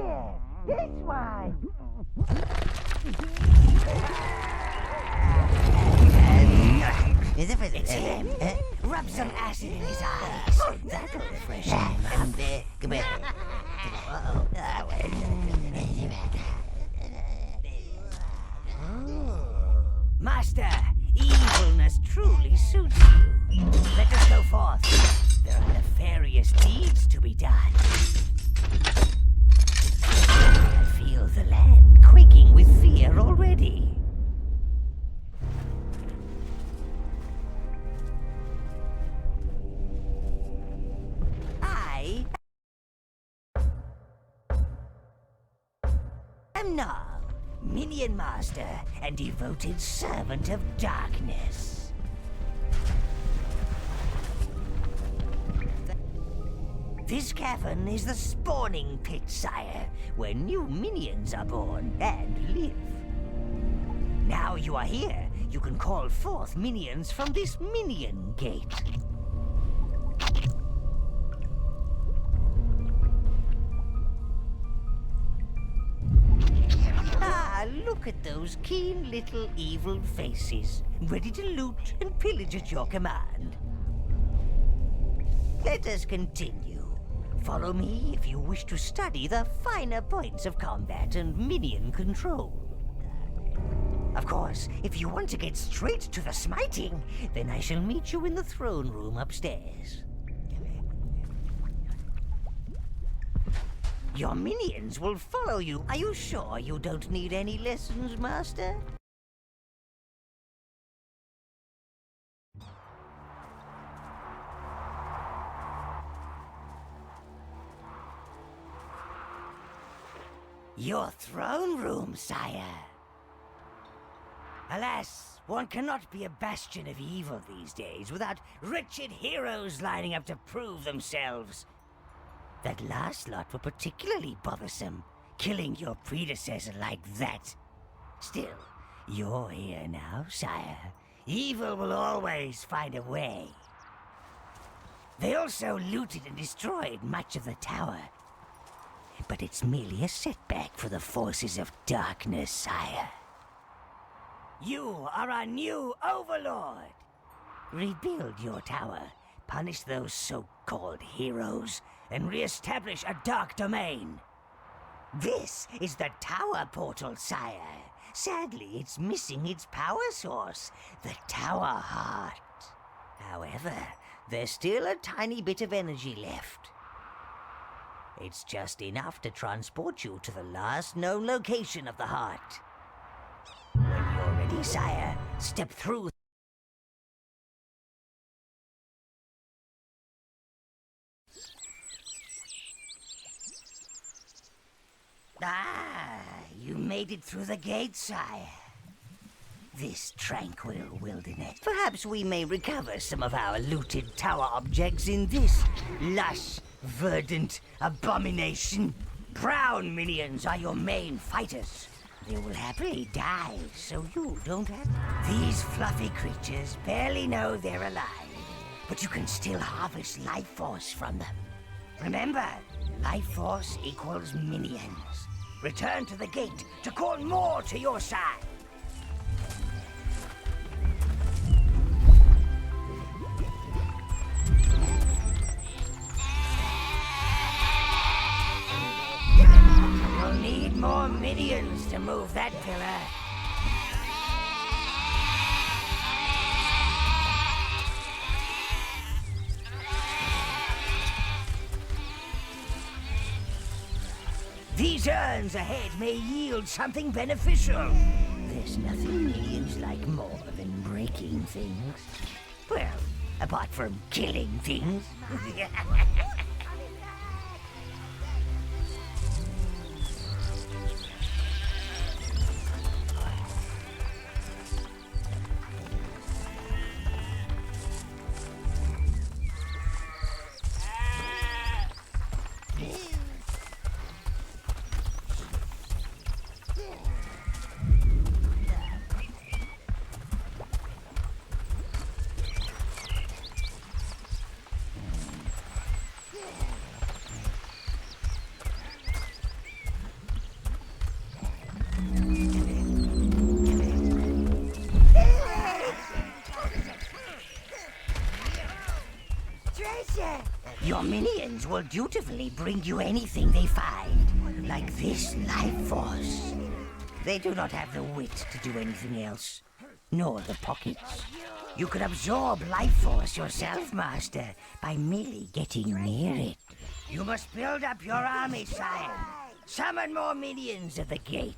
here! This one! It's him! Rub some acid in his eyes. That'll refresh him. Come here. Master, evilness truly suits you. Let us go forth. There are nefarious deeds to be done. I feel the land quaking with fear already. I am Nog, Minion Master and devoted servant of darkness. This cavern is the spawning pit, sire, where new minions are born and live. Now you are here, you can call forth minions from this minion gate. Ah, look at those keen little evil faces, ready to loot and pillage at your command. Let us continue. Follow me if you wish to study the finer points of combat and minion control. Of course, if you want to get straight to the smiting, then I shall meet you in the throne room upstairs. Your minions will follow you. Are you sure you don't need any lessons, Master? Your throne room, sire. Alas, one cannot be a bastion of evil these days without wretched heroes lining up to prove themselves. That last lot were particularly bothersome, killing your predecessor like that. Still, you're here now, sire. Evil will always find a way. They also looted and destroyed much of the tower. But it's merely a setback for the forces of darkness, sire. You are our new Overlord. Rebuild your tower, punish those so-called heroes, and re-establish a dark domain. This is the tower portal, sire. Sadly, it's missing its power source, the tower heart. However, there's still a tiny bit of energy left. It's just enough to transport you to the last known location of the heart. When you're ready, sire, step through. Ah, you made it through the gate, sire. This tranquil wilderness. Perhaps we may recover some of our looted tower objects in this lush, verdant abomination. Brown minions are your main fighters. They will happily die, so you don't have to. These fluffy creatures barely know they're alive, but you can still harvest life force from them. Remember, life force equals minions. Return to the gate to call more to your side. You'll need more minions to move that pillar. These urns ahead may yield something beneficial. There's nothing minions like more than breaking things. Well, apart from killing things. minions will dutifully bring you anything they find, like this life force. They do not have the wit to do anything else, nor the pockets. You can absorb life force yourself, Master, by merely getting near it. You must build up your army, sire. Summon more minions at the gate.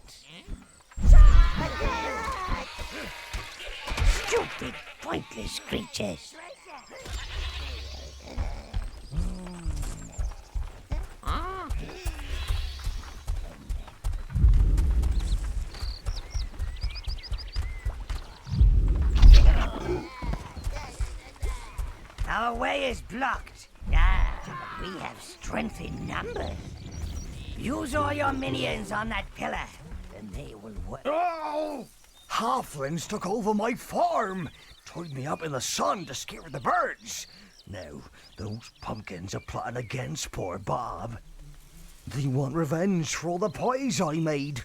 Stupid, pointless creatures. Our way is blocked. Ah, we have strength in numbers. Use all your minions on that pillar, and they will work. Oh! Halflings took over my farm, tied me up in the sun to scare the birds. Now, those pumpkins are plotting against poor Bob. They want revenge for all the pies I made,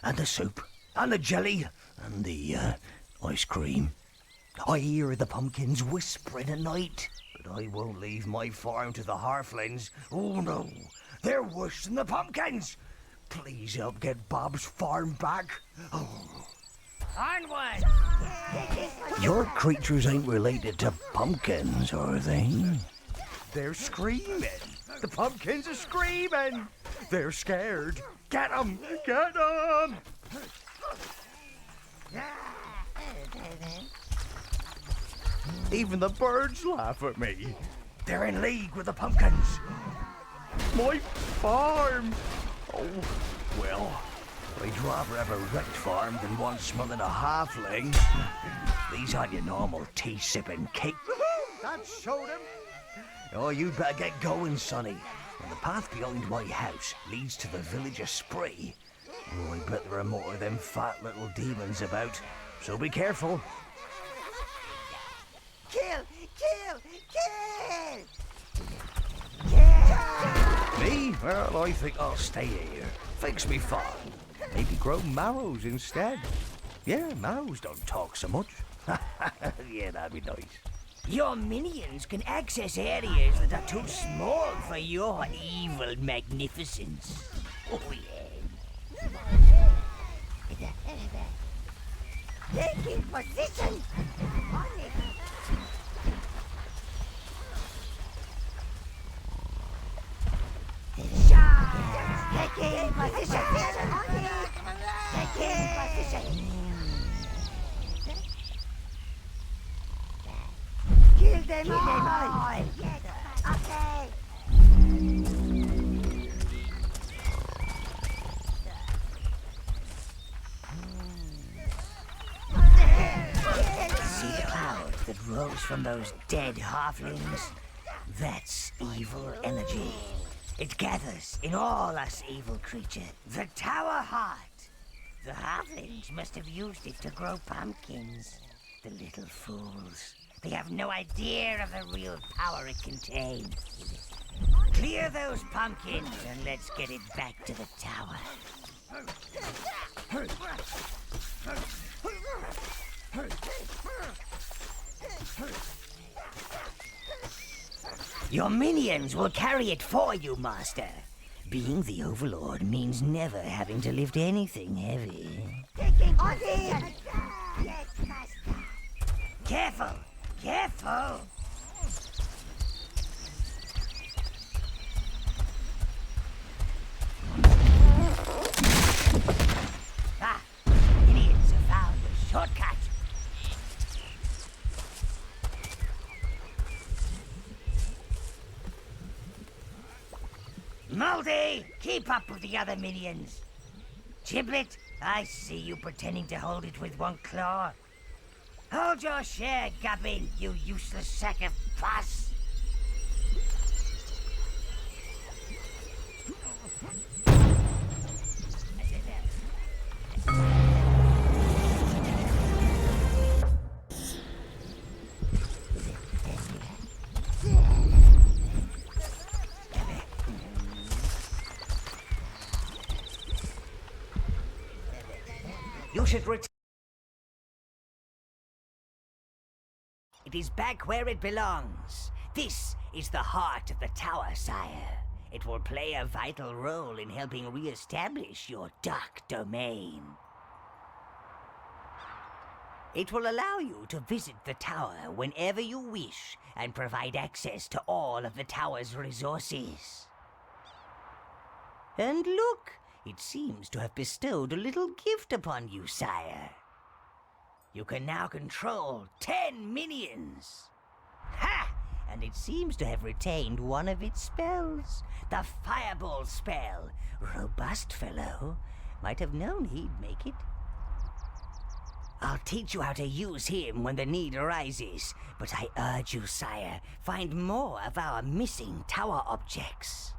and the soup, and the jelly, and the ice cream. I hear the pumpkins whispering at night, but I won't leave my farm to the halflings. Oh no, they're worse than the pumpkins. Please help get Bob's farm back. Oh. Onward! Your creatures ain't related to pumpkins, are they? They're screaming. The pumpkins are screaming. They're scared. Get 'em! Get 'em! Even the birds laugh at me. They're in league with the pumpkins. My farm! Oh, well, I'd rather have a wrecked farm than one smothering a halfling. These aren't your normal tea-sipping cake. That showed him. Oh, you'd better get going, Sonny. And the path behind my house leads to the village of Spree. Oh, I bet there are more of them fat little demons about, so be careful. Kill! Kill! Kill! Kill! Me? Well, I think I'll stay here. Fix me farm. Maybe grow marrows instead. Yeah, marrows don't talk so much. Yeah, that'd be nice. Your minions can access areas that are too small for your evil magnificence. Oh, yeah. Taking position! Taking position! Taking position! Kill them all! Okay! See the cloud that rose from those dead halflings? That's evil energy. It gathers in all us evil creatures. The Tower Heart. The halflings must have used it to grow pumpkins. The little fools. They have no idea of the real power it contains. Clear those pumpkins and let's get it back to the tower. Your minions will carry it for you, Master. Being the Overlord means never having to lift anything heavy. Taking position! Yes, Master. Careful! Careful! Ah! Idiots have found a shortcut! Moldy! Keep up with the other minions! Giblet, I see you pretending to hold it with one claw. Hold your share, Gubbin, you useless sack of pus! You should return. It is back where it belongs. This is the heart of the tower, sire. It will play a vital role in helping re-establish your dark domain. It will allow you to visit the tower whenever you wish and provide access to all of the tower's resources. And look, it seems to have bestowed a little gift upon you, sire. You can now control 10 minions. Ha! And it seems to have retained one of its spells, the Fireball spell. Robust fellow. Might have known he'd make it. I'll teach you how to use him when the need arises, but I urge you, sire, find more of our missing tower objects.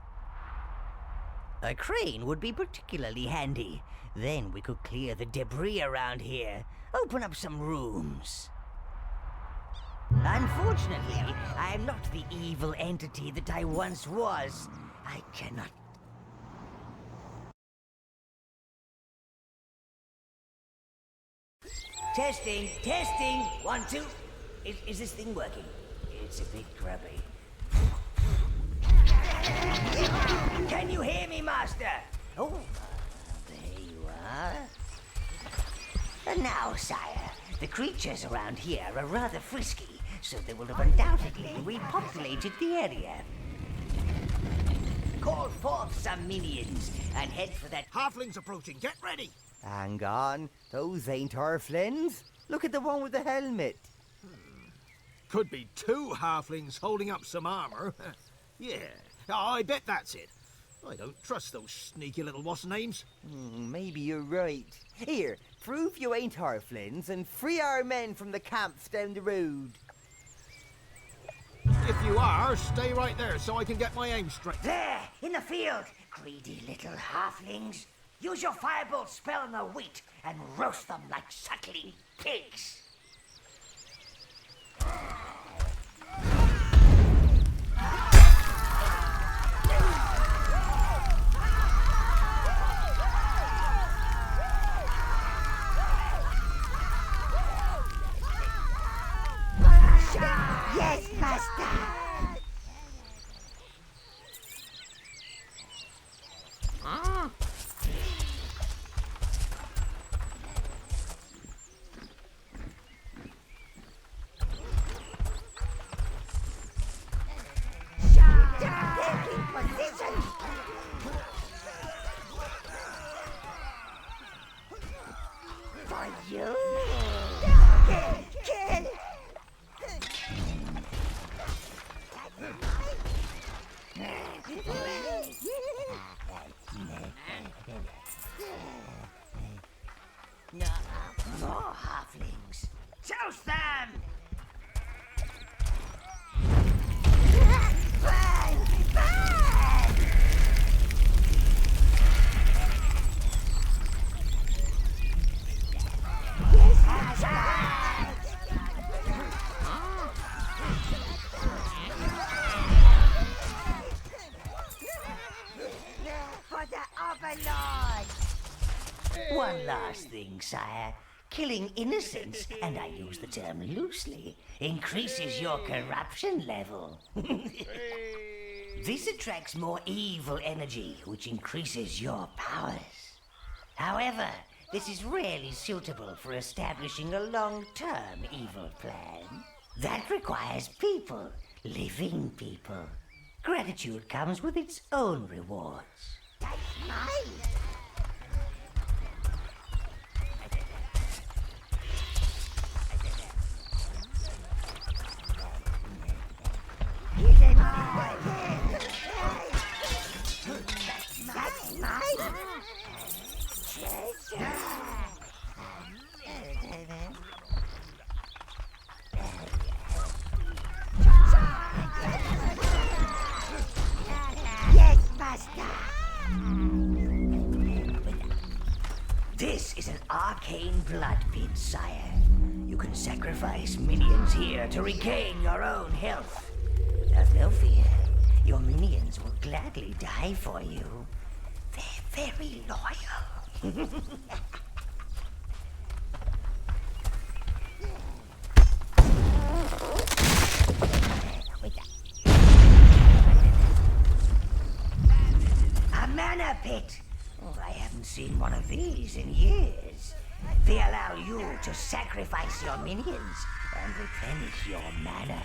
A crane would be particularly handy. Then we could clear the debris around here, open up some rooms. Unfortunately, I am not the evil entity that I once was. I cannot... Testing, testing, 1, 2. Is this thing working? It's a bit grubby. Can you hear me, Master? Oh, there you are. And now, sire, the creatures around here are rather frisky, so they will have undoubtedly repopulated the area. Call forth some minions and head for that... Halflings approaching, get ready! Hang on, those ain't halflings. Look at the one with the helmet. Could be 2 halflings holding up some armor. Yeah, I bet that's it. I don't trust those sneaky little what's-names. Maybe you're right. Here, prove you ain't halflings and free our men from the camps down the road. If you are, stay right there so I can get my aim straight. There, in the field, greedy little halflings. Use your Fireball spell on the wheat and roast them like suckling pigs. Yes, master! For you! Kill! No, more halflings. Toast them! Burn! Burn! For the Overlord! One last thing, sire. Killing innocents, and I use the term loosely, increases your corruption level. This attracts more evil energy, which increases your powers. However, this is rarely suitable for establishing a long-term evil plan. That requires people, living people. Gratitude comes with its own rewards. That's mine! That's mine! Yes, master! This is an arcane blood pit, sire. You can sacrifice minions here to regain your own health. Have no fear. Your minions will gladly die for you. They're very loyal. Wait. mana pit. Oh, I haven't seen one of these in years. They allow you to sacrifice your minions and replenish your mana.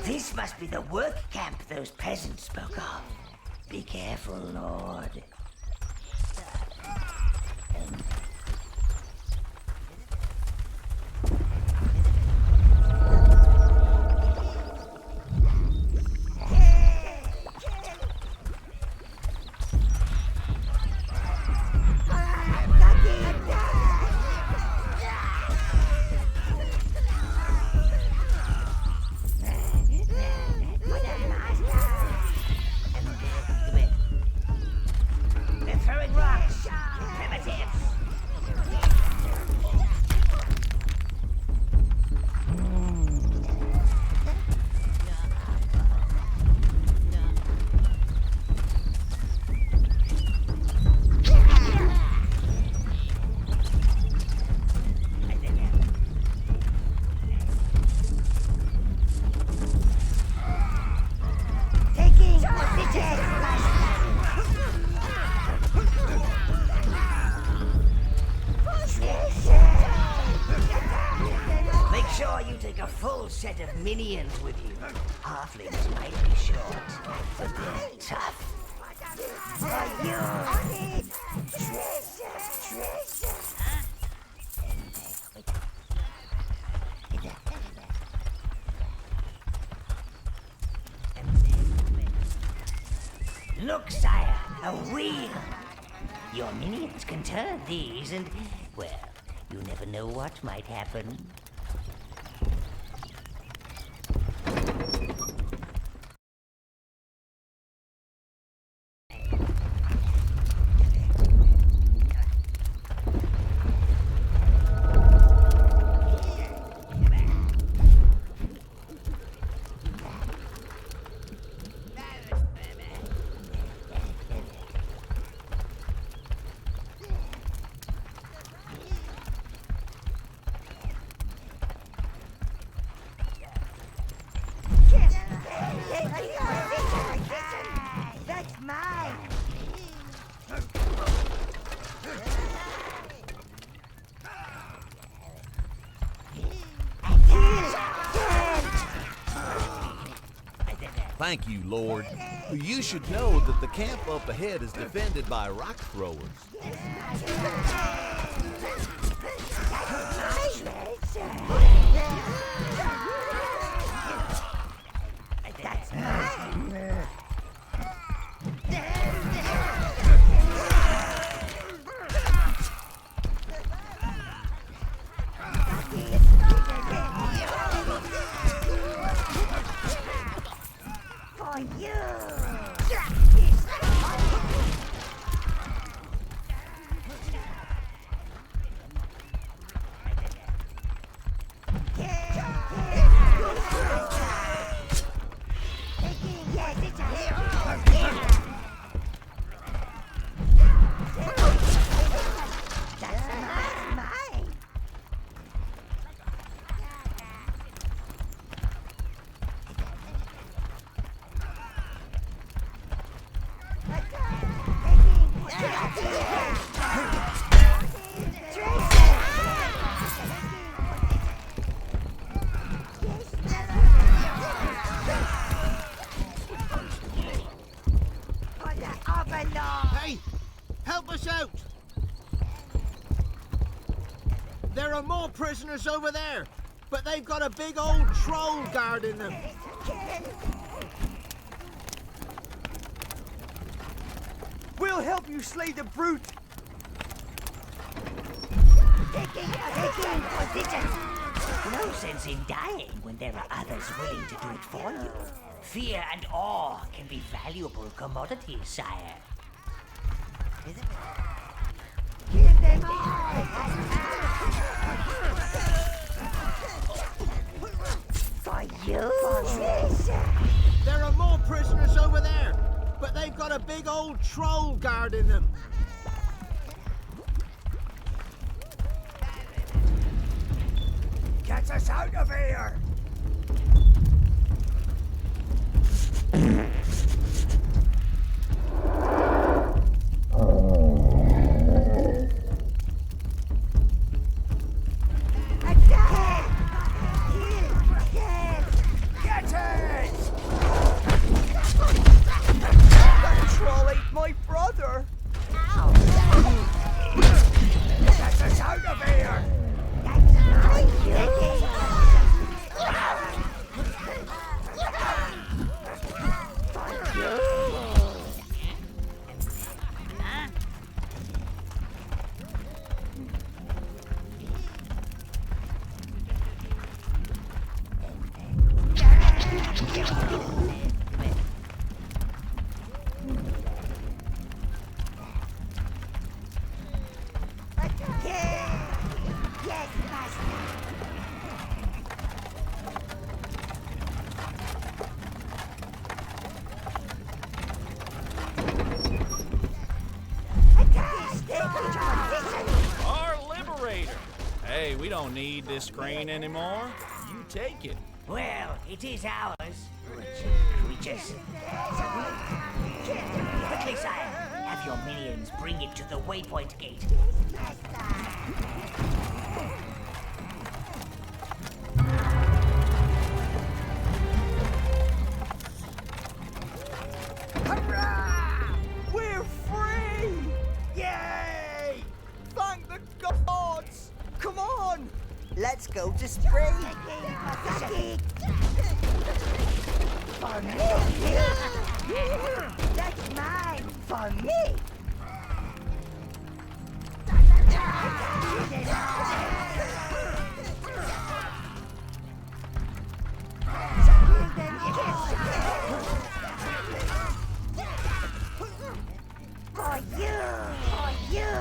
This must be the work camp those peasants spoke of. Be careful, Lord. Set of minions with you. Halflings might be short, but they're tough. For you! Look, sire, a wheel! Your minions can turn these and, well, you never know what might happen. Thank you, Lord. You should know that the camp up ahead is defended by rock throwers. That's mine. For you. Hey, help us out! There are more prisoners over there, but they've got a big old troll guarding them. We'll help you slay the brute. Taking position. No sense in dying when there are others willing to do it for you. Fear and awe can be valuable commodities, sire. Kill them all! For you! There are more prisoners over there, but they've got a big old troll guarding them. Get us out of here! Hey, we don't need this screen anymore. You take it. Well, it is ours. Creatures. Quickly, sire. Have your minions bring it to the waypoint gate. Hurrah! We're free! Yay! Thank the gods! Come on! Let's go to Spree! For me! That's mine! For me! For you! For you!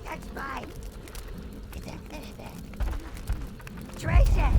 That's mine. Tracer!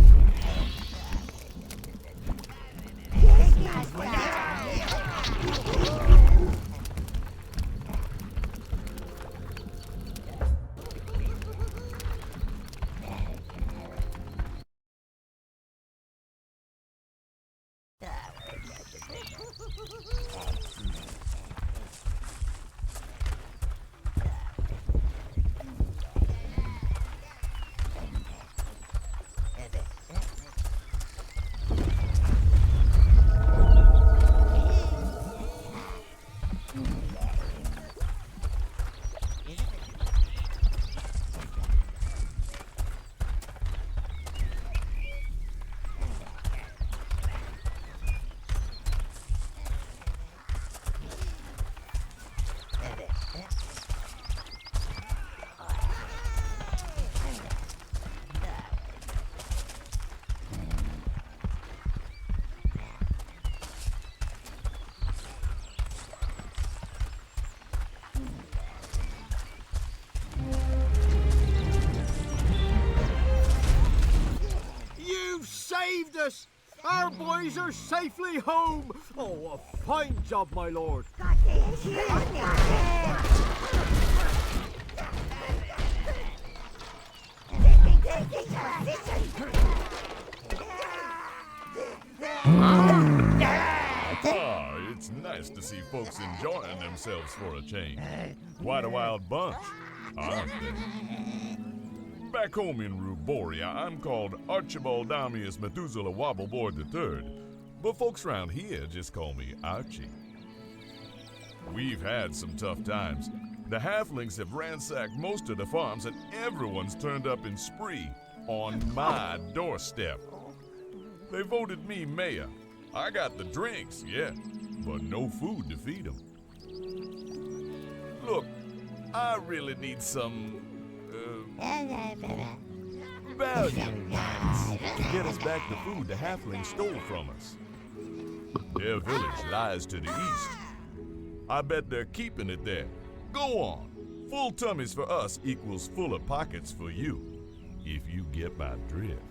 Saved us! Our boys are safely home! Oh, a fine job, my lord. Ah, it's nice to see folks enjoying themselves for a change. Quite a wild bunch, aren't they? Back home in Ruboria, I'm called Archibaldamius Methuselah Wobbleboard III, but folks around here just call me Archie. We've had some tough times. The halflings have ransacked most of the farms and everyone's turned up in spree on my doorstep. They voted me mayor. I got the drinks, yeah, but no food to feed them. Look, I really need some value to get us back the food the halflings stole from us. Their village lies to the east. I bet they're keeping it there. Go on. Full tummies for us equals fuller pockets for you, if you get my drift.